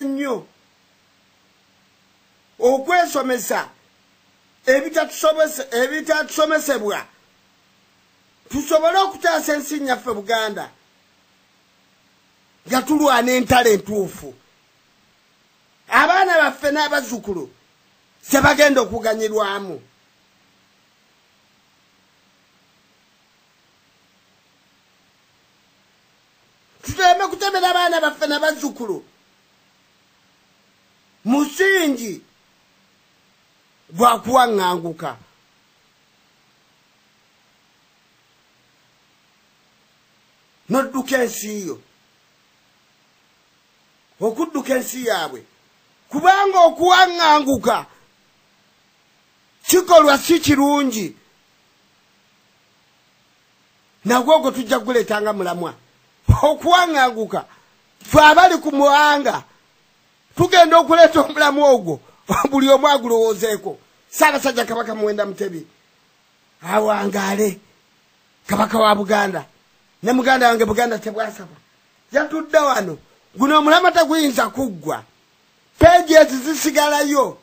nnyo okwesomesa ebitatusomesebwa tusobole okutaasa ensi nyaffe Buganda nga tulwana entalo entuufu. Abaana baffe n'abazzukulu sebagenda okuganyirwamu. Tuteme kutemera abaana baffe n'abazzukulu musingi gwakuwaŋŋanguka. Nodduka ensi yo okudduka ensi yaabwe kubanga okuwaŋŋanguka kikolwa si kirungi. Nagwo ogwo tujja kuguleetanga mulamwa. Okuwaŋŋanguka ffe abali ku muwanga tugenda okuleeta omulamu ogwo buli omu agulowoozeeko. Ssaabasajja Kabaka Muwenda Mutebi awangaale Kabaka wa Buganda ne muganda wange Buganda Tebwasaba yatudde wano. Guno omulama taguyinza kuggwa. Peegi ezi zisigalayo.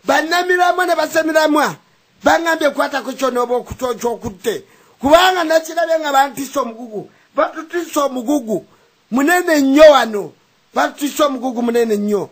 Bannamiramwa ne basemiramwa baŋŋambye kwatako kyonooba okutte kubanga nakirabye nga bantisse omugugu. Batutisse omugugu munene nnyo wano. Batutisse omugugu munene nnyo.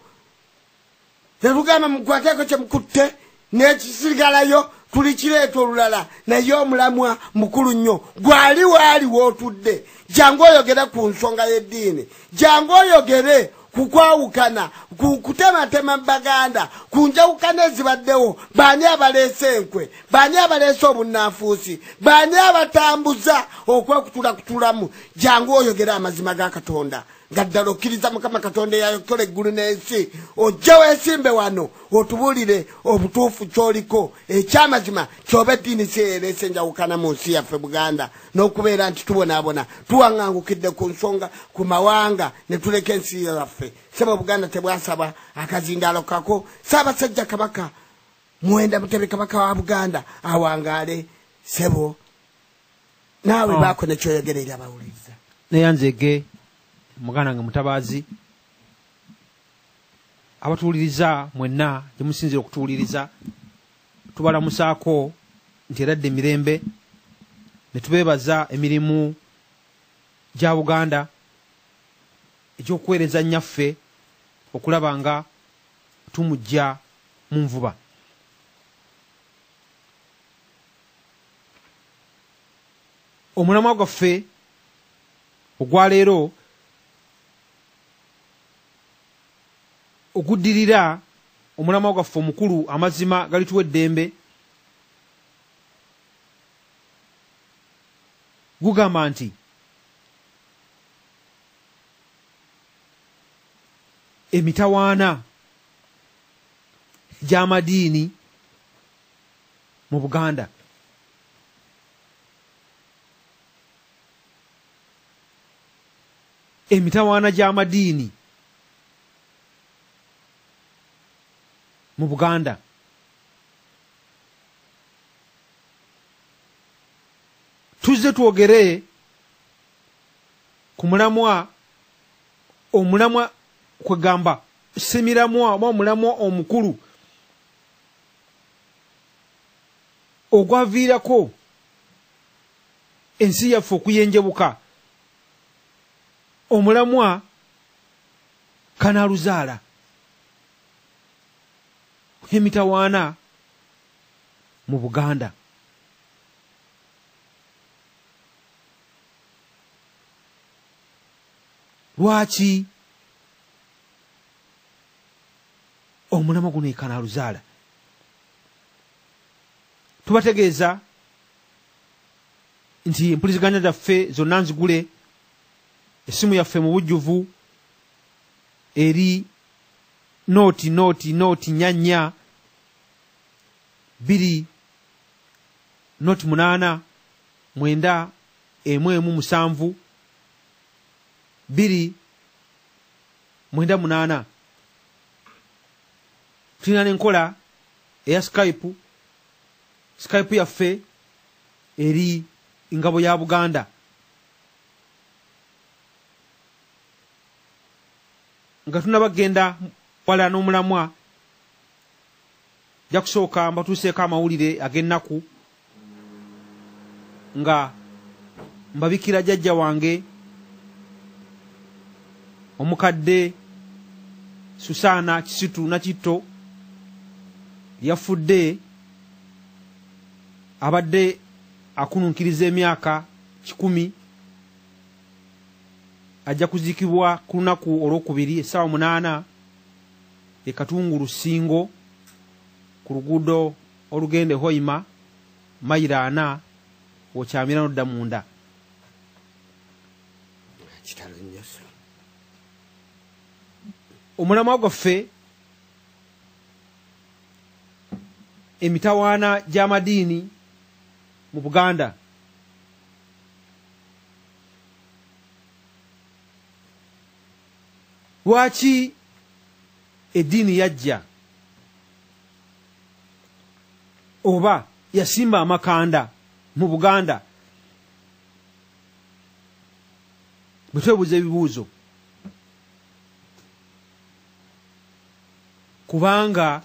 Tetugamba mukwateko kye mukutte n'ekisigalayo tulikireeta olulala naye omulamwa mukulu nnyo. Gwali waali wootudde. Jangu oyogere ku nsonga y'eddiini. Jangu oyogere ku kwawukana, ku kutematema Baganda, ku njawukana ezibaddewo. Baani abaleese enkwe, baani abaleese obunnanfuusi, baani abatambuza okwekutulakutulamu. Jangu oyogere amazima ga Katonda. Gaddala okkiriza Mukama Katonda eyayokola eggulu n'ensi. Ojje weesimbe wano otubuulire obutuufu ky'oliko ekyamazima ky'oba eddiini si ereese enjawukana mu nsi yaffe Buganda n'okubeera nti tubonaabona tuwaŋŋangukidde ku nsonga ku mawanga ne tuleka ensi yaffe. Ssebo Buganda Tebwasaba akazindaalo kako. Ssaabasajja Kabaka Muwenda Mutebi Kabaka wa Buganda awangaale. Ssebo naawe baako ne kyoyogera eri abawuliriza. Neyanzege muganda nga Mutabaazi abatuuliriza mwenna gye musinzira okutuuliriza tubalamusaako nti eradde emirembe ne tubeebaza emirimu gya Buganda eky'okuweereza nnyaffe okulaba nga tumujja mu nvuba. Omulamwa gwaffe ogwaleero oguddirira omulamwa gwaffe omukulu amazima galituwa eddembe gugamba nti emitawaana gy'amadiini mu Buganda emitawaana gy'amadiini mu Buganda tuzze twogere ku mulamwa omulamwa kwegamba semiramwa oba omulamwa omukulu ogwaviirako ensi yaffe okuyenjebuka, omulamwa Kanaaluzaala emitawaana mu Buganda. Lwaki omulamwa guno Kanaaluzaala? Tubategeeza nti empuliziganya zaffe zonna nzigule, essimu yaffe mu bujjuvu eri nooti nnya 2 nooti 8 9 1 7 2 9 8. Tulina n'enkola eya Skype yaffe eri ngabo ya Buganda. nga tunabagenda wala n'omulamwa ja kusooka mbatuuseeko amawulire ag'ennaku nga mbabikira jjajja wange omukadde Susana Kisitu Nakitto yafudde abadde akununkiriza emyaka 10 ajja kuzikibwa ku lunaku olwokubiri essaawa 8 e Katungulu Singo ku luguudo olugende Hoima mayiro 4 okyamira n'odda munda. Omulamwa gwaffe emitawaana gy'amadiini mu Buganda lwaki eddiini yajja oba yasimba amakanda mu Buganda? Bwe twebuuza ebibuuzo kubanga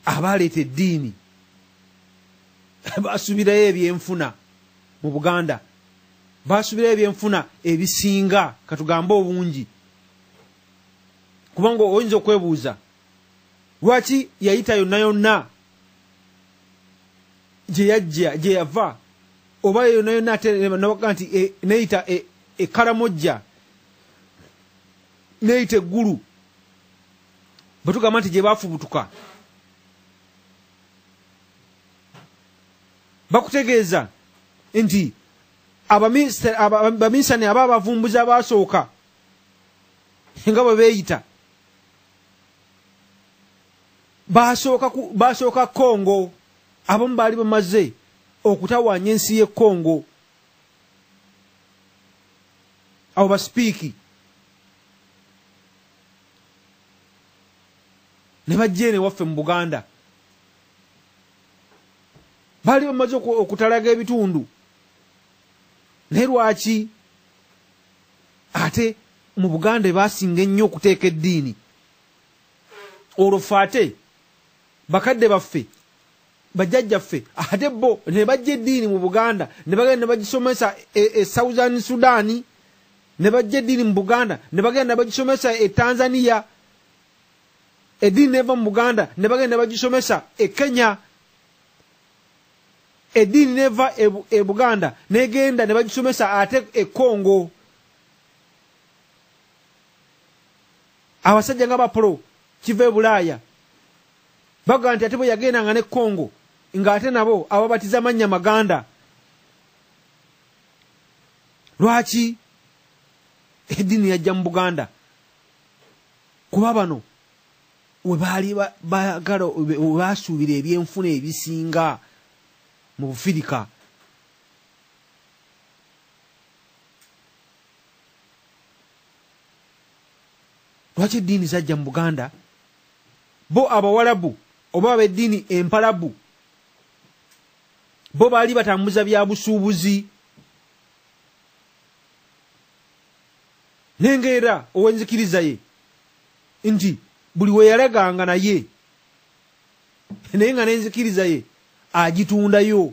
abaleeta eddiini basuubirayo ebyenfuna mu Buganda, basuubirayo ebyenfuna ebisinga katugambe obungi. Kubanga oyinza okwebuuza lwaki yayita yonna yonna gye yajja gye yava, oba yonna yonna ate nabaga nti neyita Karamojja, neyita eggulu, batugamba nti gye baafubutuka. Bakutegeeza nti abaminsani aba abavumbuzi abasooka nga bwe beeyita basooka Kongo, abamu baali bamaze okutawaanya ensi y'e Kongo. Abo basipiiki ne bajja eno waffe mu Buganda, baali bamaze okutalaga ebitundu. Naye lwaki ate mu Buganda basinga ennyo okuteeka eddiini? Olwo ffe ate bakadde baffe bajjajjaffe ate bo ne bajja eddiini mu Buganda ne bagenda ne bagisomesa e Southern Sudan, ne bajja eddiini mu Buganda ne bagenda ne bagisomesa e Tanzania, eddiini neva mu Buganda ne bagenda ne bagisomesa e Kenya, eddiini neva e Buganda negenda ne bagisomesa ate e Congo. Abasajja nga bapolo kiva e Bulaaya baga nti ate bwe yagendanga ne Congo ng'ate nabo ababatiza mannya Maganda. Lwaki eddiini yajja mu Buganda? Kuba bano we baali baagala we baasuubira ebyenfuna ebisinga mu Bufirika. Lwaki eddiini zajja mu Buganda? Bo Abawarabu oba ab'eddiini Empalabu bo baali batambuza bya busuubuzi. Nengeera ow'enzikiriza ye nti buli we yalaganga naye naye nga n'enzikiriza ye agitundayo,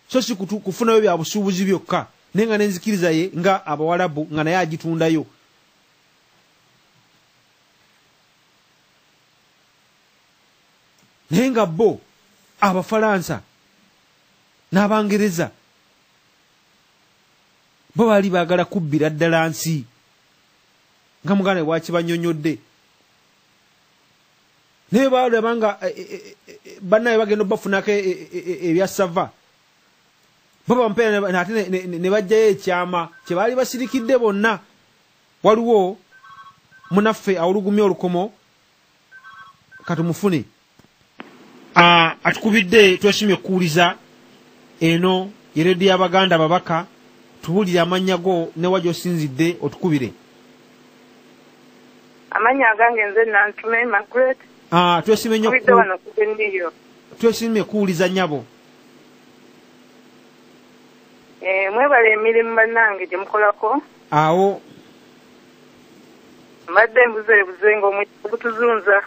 so si kufunayo bya busuubuzi byokka, naye nga n'enzikiriza ye nga Abawarabu nga naye agitundayo. Naye nga bo Abafalansa n'Abangereza bo baali baagala kubbira ddala nsi nga Muganda bw'akibanyonyodde. Naye baalaba nga bannaye bagenda bafunako ebya sava, bo bampeera ate ne bajjayo ekyama kye baali basirikidde bonna. Waliwo munaffe awulugumya olukomo katumufune atukubidde, twesimye okuwuliza eno yeredio y'Abaganda Ababaka, tubuulire amannya go ne wa gy'osinzidde otukubire. Amanya agange nze Nantume Margaret. Twesimye nnyo twesimye kuwuliza nnyabo. Mwebale emirimu bannange gye mukolako. Awo mbadde mbuzeebuze ng'omwezi gutuzunza.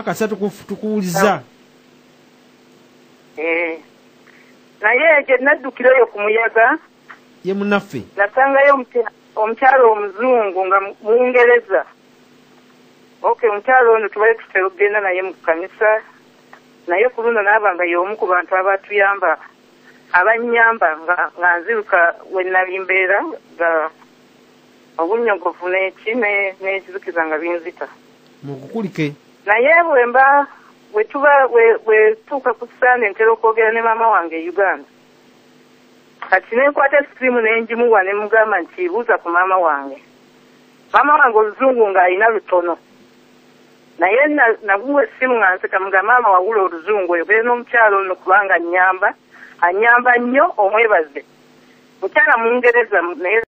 Kasa tukuwuliza. Naye gye naddukirayo ku muyaga. Ye munnaffe. Nasangayo omukyalo omuzungu nga Mungereza. Omukyalo ono tubale tutera okugenda naye mu kkanisa. Naye ku luno naaba nga y'omu ku bantu abatuyamba. Abanyamba nga nziruka we nali mbeera nga obunnyogovu n'ekizikiza nga binzita. Mukukulike. Naye bwe tuuka ku Sande ntera okwogera ne maama wange e Uganda. Kati nenkwata esirimu n'enjimuwa ne mugamba nti buuza ku maama wange. Maama wange oluzungu ng'alina lutono. Naye naguwa essimu nga nseka mugamba maama wawula oluzungu oyogere n'omukyalo ono kubanga anyamba nnyo omwebaze. Mukyala Mungereza naye